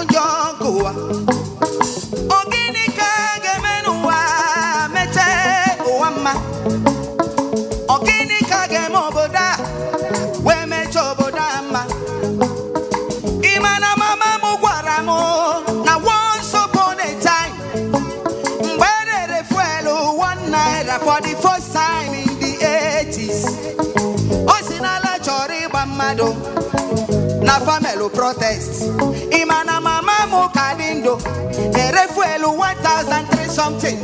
Jongoa. Oginika Gemenua Mete Oama. Oginika Gemoboda. Wemechobodama. Imana mama mugwaramo. Na once upon a time. Mbere refuelo 1 naira for the first time in the 80s. Osinala chori bamado. Na famelo protest. Imana mama mukadindo. Refuelo 1,003 something.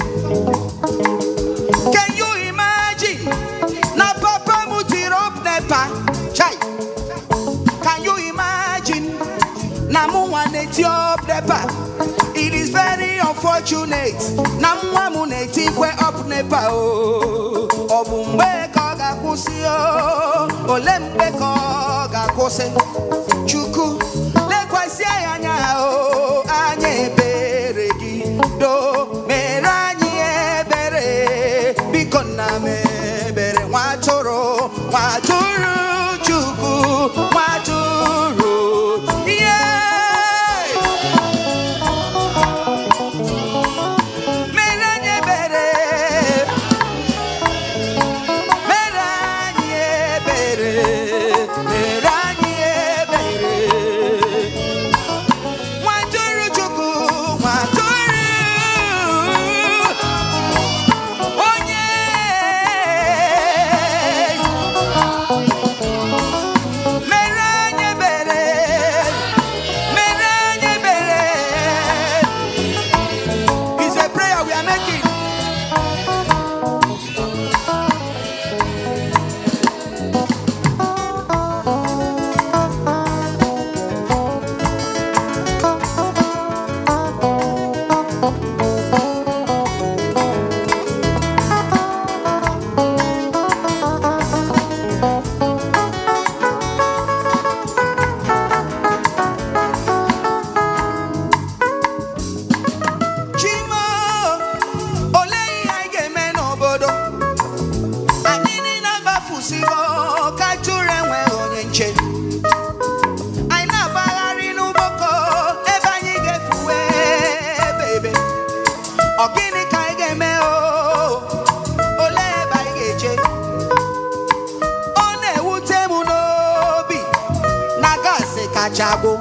Can you imagine? Na papa mutirop nepa. Chai. Can you imagine? Na muwane tiop nepa. It is very unfortunate. Na muamuneti kwe up nepa o. Obumbe koga kusi o. Olembe koga kose. Chukwu lekwasi anya o. Anye beregi do. Mere anyị ebere. Biko na mebere. Nwa Atụrụ Chukwu. Nwa Atụrụ. Yeah. Mere anyị ebere. Mere anyị ebere. Mere anyị ebere. Nwa Atụrụ Chukwu. Nwa Atụrụ. Onye. Mere anyị ebere. Mere anyị ebere. It's a prayer we are making. Chimo, ole ihe anyị ga-eme n'obodo. Anyị niile gbafusigo ka Atụrụ enweghị onye nche. Anyị na-agbagharị n'ụgbọkọ ebe anyị ga-efuwe ebe. Ọ gịnị ka anyị ga-eme o? Ole ebe anyị ga-eje? Ọ na-ewute m n'obi na gaasị kacha agwụ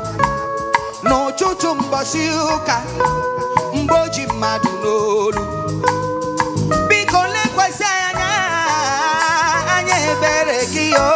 n'ụtụtụ mbọsị ụka. Mgbe o ji mmadụ n'olu. Biko lekwasị anya ebere gị o.